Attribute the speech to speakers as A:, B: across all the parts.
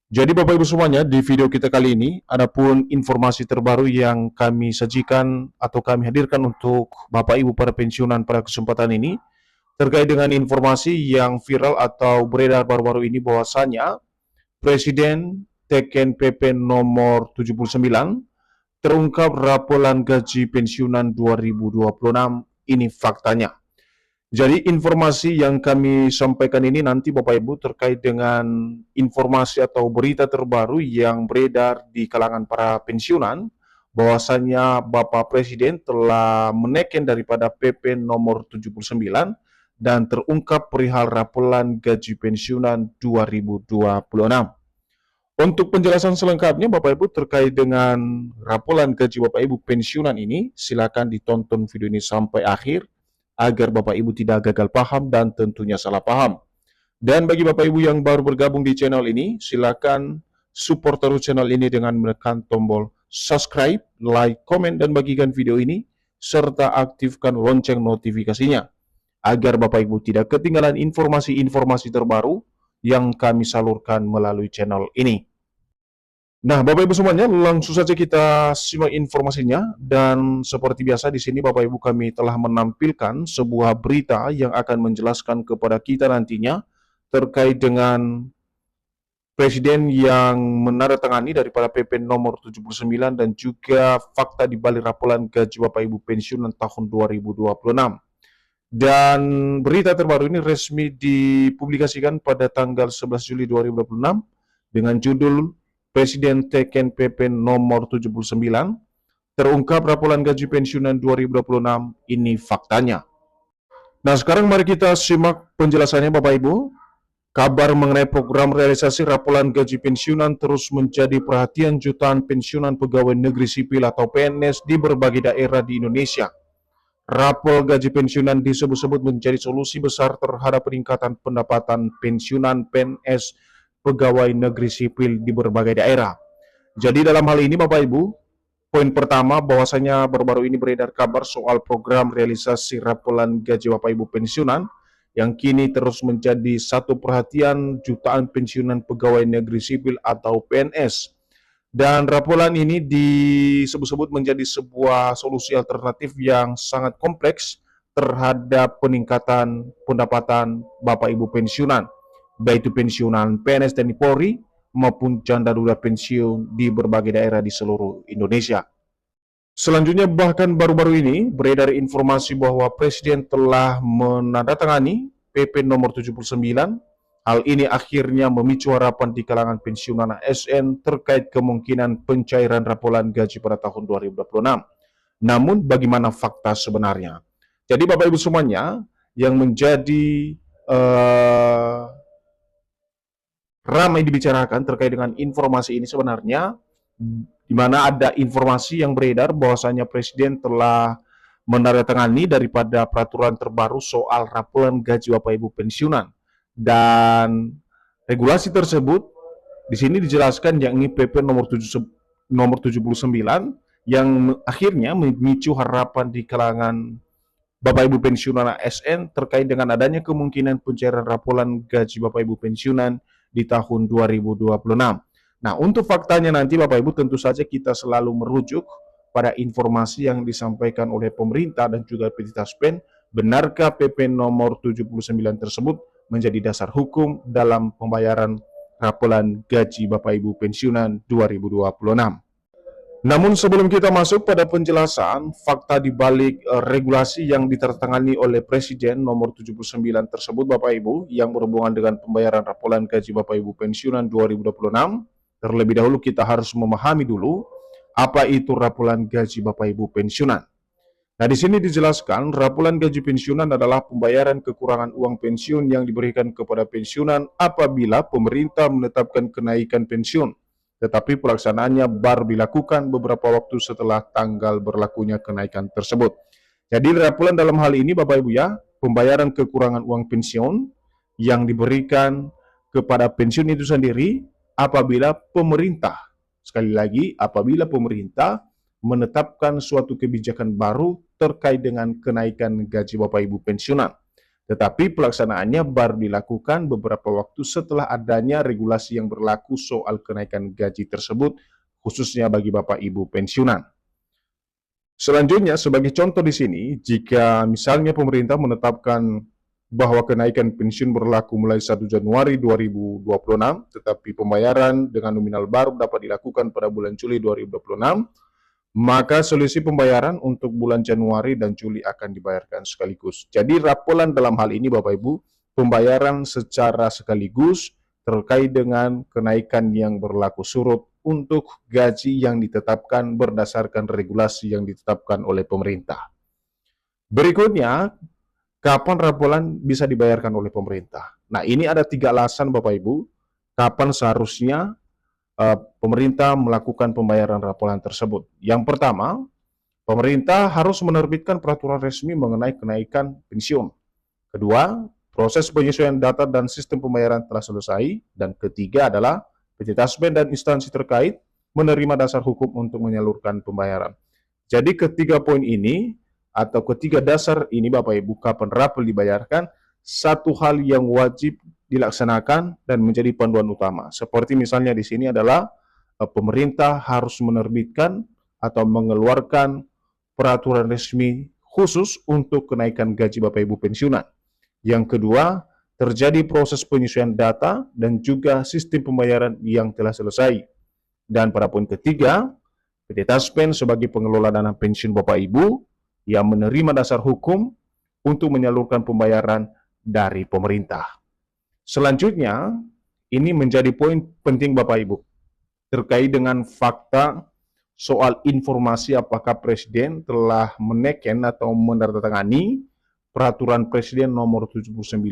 A: Jadi Bapak Ibu semuanya, di video kita kali ini, adapun informasi terbaru yang kami sajikan atau kami hadirkan untuk Bapak Ibu para pensiunan pada kesempatan ini, terkait dengan informasi yang viral atau beredar baru-baru ini bahwasanya Presiden teken PP nomor 79 terungkap raporan gaji pensiunan 2026, ini faktanya. Jadi informasi yang kami sampaikan ini nanti Bapak Ibu terkait dengan informasi atau berita terbaru yang beredar di kalangan para pensiunan bahwasanya Bapak Presiden telah menaikkan daripada PP nomor 79 dan terungkap perihal raporan gaji pensiunan 2026. Untuk penjelasan selengkapnya Bapak Ibu terkait dengan raporan gaji Bapak Ibu pensiunan ini, silakan ditonton video ini sampai akhir agar Bapak Ibu tidak gagal paham dan tentunya salah paham. Dan bagi Bapak Ibu yang baru bergabung di channel ini, silakan support terus channel ini dengan menekan tombol subscribe, like, komen, dan bagikan video ini, serta aktifkan lonceng notifikasinya, agar Bapak Ibu tidak ketinggalan informasi-informasi terbaru yang kami salurkan melalui channel ini. Nah, Bapak Ibu semuanya, langsung saja kita simak informasinya. Dan seperti biasa di sini Bapak Ibu kami telah menampilkan sebuah berita yang akan menjelaskan kepada kita nantinya terkait dengan Presiden yang menandatangani daripada PP nomor 79 dan juga fakta di balik raporan gaji Bapak Ibu pensiunan tahun 2026. Dan berita terbaru ini resmi dipublikasikan pada tanggal 11 Juli 2026 dengan judul Presiden teken PP nomor 79 terungkap raporan gaji pensiunan 2026, ini faktanya. Nah, sekarang mari kita simak penjelasannya Bapak Ibu. Kabar mengenai program realisasi raporan gaji pensiunan terus menjadi perhatian jutaan pensiunan pegawai negeri sipil atau PNS di berbagai daerah di Indonesia. Rapor gaji pensiunan disebut-sebut menjadi solusi besar terhadap peningkatan pendapatan pensiunan PNS pegawai negeri sipil di berbagai daerah. Jadi dalam hal ini Bapak Ibu, poin pertama bahwasanya baru-baru ini beredar kabar soal program realisasi raporan gaji Bapak Ibu pensiunan yang kini terus menjadi satu perhatian jutaan pensiunan pegawai negeri sipil atau PNS. Dan raporan ini disebut-sebut menjadi sebuah solusi alternatif yang sangat kompleks terhadap peningkatan pendapatan Bapak Ibu pensiunan, baik itu pensiunan PNS TNI Polri maupun janda duda pensiun di berbagai daerah di seluruh Indonesia. Selanjutnya bahkan baru-baru ini beredar informasi bahwa Presiden telah menandatangani PP nomor 79. Hal ini akhirnya memicu harapan di kalangan pensiunan ASN terkait kemungkinan pencairan raporan gaji pada tahun 2026. Namun bagaimana fakta sebenarnya? Jadi Bapak Ibu semuanya, yang menjadi ramai dibicarakan terkait dengan informasi ini sebenarnya, di mana ada informasi yang beredar bahwasanya Presiden telah menandatangani daripada peraturan terbaru soal raporan gaji Bapak Ibu pensiunan. Dan regulasi tersebut di sini dijelaskan yakni PP nomor 79 yang akhirnya memicu harapan di kalangan Bapak Ibu pensiunan ASN terkait dengan adanya kemungkinan pencairan raporan gaji Bapak Ibu pensiunan di tahun 2026. Nah, untuk faktanya nanti Bapak Ibu tentu saja kita selalu merujuk pada informasi yang disampaikan oleh pemerintah dan juga PT Taspen. Benarkah PP nomor 79 tersebut menjadi dasar hukum dalam pembayaran raporan gaji Bapak Ibu pensiunan 2026? Namun sebelum kita masuk pada penjelasan fakta di balik regulasi yang ditandatangani oleh Presiden nomor 79 tersebut Bapak Ibu yang berhubungan dengan pembayaran raporan gaji Bapak Ibu pensiunan 2026, terlebih dahulu kita harus memahami dulu apa itu raporan gaji Bapak Ibu pensiunan. Nah, di sini dijelaskan raporan gaji pensiunan adalah pembayaran kekurangan uang pensiun yang diberikan kepada pensiunan apabila pemerintah menetapkan kenaikan pensiun, tetapi pelaksanaannya baru dilakukan beberapa waktu setelah tanggal berlakunya kenaikan tersebut. Jadi raporan dalam hal ini Bapak Ibu ya, pembayaran kekurangan uang pensiun yang diberikan kepada pensiun itu sendiri apabila pemerintah, sekali lagi apabila pemerintah menetapkan suatu kebijakan baru terkait dengan kenaikan gaji Bapak Ibu pensiunan. Tetapi pelaksanaannya baru dilakukan beberapa waktu setelah adanya regulasi yang berlaku soal kenaikan gaji tersebut, khususnya bagi Bapak Ibu pensiunan. Selanjutnya, sebagai contoh di sini, jika misalnya pemerintah menetapkan bahwa kenaikan pensiun berlaku mulai 1 Januari 2026, tetapi pembayaran dengan nominal baru dapat dilakukan pada bulan Juli 2026, maka selisih pembayaran untuk bulan Januari dan Juli akan dibayarkan sekaligus. Jadi rapolan dalam hal ini Bapak Ibu, pembayaran secara sekaligus terkait dengan kenaikan yang berlaku surut untuk gaji yang ditetapkan berdasarkan regulasi yang ditetapkan oleh pemerintah. Berikutnya, kapan rapolan bisa dibayarkan oleh pemerintah? Nah, ini ada 3 alasan Bapak Ibu, kapan seharusnya pemerintah melakukan pembayaran rapolan tersebut. Yang pertama, pemerintah harus menerbitkan peraturan resmi mengenai kenaikan pensiun. Kedua, proses penyesuaian data dan sistem pembayaran telah selesai. Dan ketiga adalah PT Taspen dan instansi terkait menerima dasar hukum untuk menyalurkan pembayaran. Jadi ketiga poin ini atau ketiga dasar ini Bapak Ibu, kapan rapel dibayarkan, satu hal yang wajib dilaksanakan dan menjadi panduan utama. Seperti misalnya di sini adalah pemerintah harus menerbitkan atau mengeluarkan peraturan resmi khusus untuk kenaikan gaji Bapak Ibu pensiunan. Yang kedua, terjadi proses penyesuaian data dan juga sistem pembayaran yang telah selesai. Dan pada poin ketiga, PT Taspen sebagai pengelola dana pensiun Bapak Ibu yang menerima dasar hukum untuk menyalurkan pembayaran dari pemerintah. Selanjutnya, ini menjadi poin penting Bapak Ibu terkait dengan fakta soal informasi apakah Presiden telah meneken atau menandatangani Peraturan Presiden Nomor 79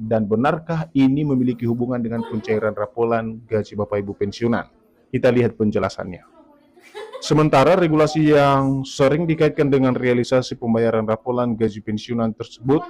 A: dan benarkah ini memiliki hubungan dengan pencairan rapolan gaji Bapak Ibu pensiunan? Kita lihat penjelasannya. Sementara regulasi yang sering dikaitkan dengan realisasi pembayaran rapolan gaji pensiunan tersebut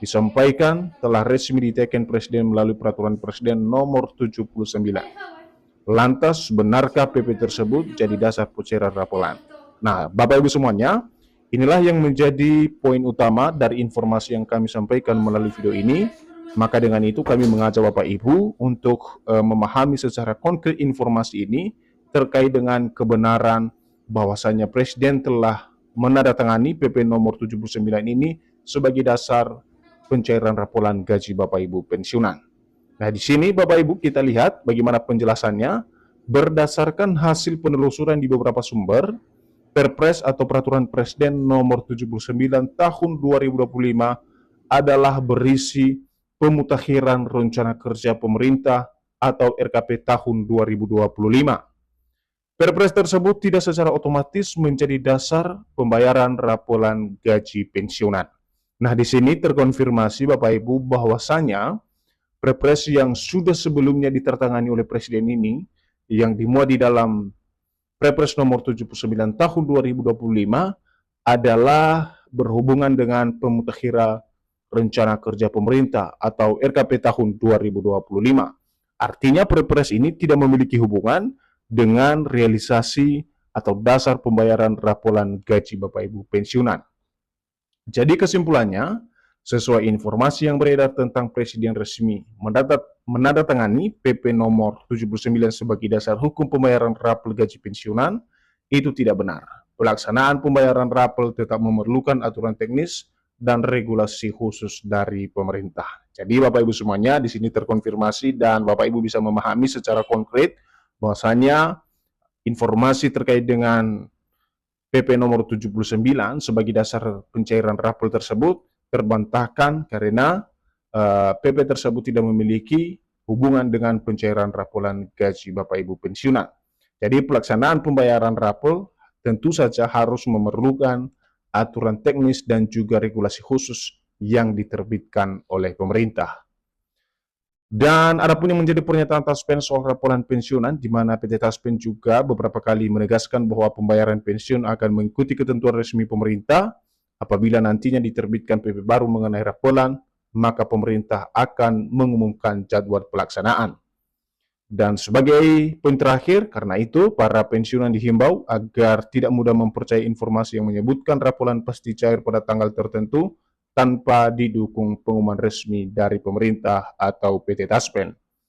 A: disampaikan telah resmi diteken Presiden melalui Peraturan Presiden Nomor 79. Lantas, benarkah PP tersebut jadi dasar pencairan rapolan? Nah, Bapak Ibu semuanya, inilah yang menjadi poin utama dari informasi yang kami sampaikan melalui video ini. Maka dengan itu kami mengajak Bapak Ibu untuk memahami secara konkret informasi ini terkait dengan kebenaran bahwasanya Presiden telah menandatangani PP nomor 79 ini sebagai dasar pencairan rapolan gaji Bapak Ibu pensiunan. Nah, di sini Bapak Ibu kita lihat bagaimana penjelasannya berdasarkan hasil penelusuran di beberapa sumber. Perpres atau Peraturan Presiden Nomor 79 Tahun 2025 adalah berisi pemutakhiran rencana kerja pemerintah atau RKP tahun 2025. Perpres tersebut tidak secara otomatis menjadi dasar pembayaran rapolan gaji pensiunan. Nah, di sini terkonfirmasi Bapak Ibu bahwasanya Perpres yang sudah sebelumnya ditertangani oleh Presiden ini yang dimuat di dalam Perpres nomor 79 tahun 2025 adalah berhubungan dengan pemutakhiran rencana kerja pemerintah atau RKP tahun 2025. Artinya Perpres ini tidak memiliki hubungan dengan realisasi atau dasar pembayaran rapolan gaji Bapak Ibu pensiunan. Jadi kesimpulannya, sesuai informasi yang beredar tentang Presiden resmi menandatangani PP nomor 79 sebagai dasar hukum pembayaran rapel gaji pensiunan, itu tidak benar. Pelaksanaan pembayaran rapel tetap memerlukan aturan teknis dan regulasi khusus dari pemerintah. Jadi Bapak Ibu semuanya di sini terkonfirmasi dan Bapak Ibu bisa memahami secara konkret bahwasanya informasi terkait dengan PP nomor 79 sebagai dasar pencairan rapel tersebut terbantahkan karena PP tersebut tidak memiliki hubungan dengan pencairan rapolan gaji Bapak Ibu pensiunan. Jadi pelaksanaan pembayaran rapel tentu saja harus memerlukan aturan teknis dan juga regulasi khusus yang diterbitkan oleh pemerintah. Dan adapun yang menjadi pernyataan Taspen soal rapolan pensiunan, di mana PT Taspen juga beberapa kali menegaskan bahwa pembayaran pensiun akan mengikuti ketentuan resmi pemerintah. Apabila nantinya diterbitkan PP baru mengenai rapolan, maka pemerintah akan mengumumkan jadwal pelaksanaan. Dan sebagai poin terakhir, karena itu para pensiunan dihimbau agar tidak mudah mempercayai informasi yang menyebutkan rapolan pasti cair pada tanggal tertentu tanpa didukung pengumuman resmi dari pemerintah atau PT Taspen.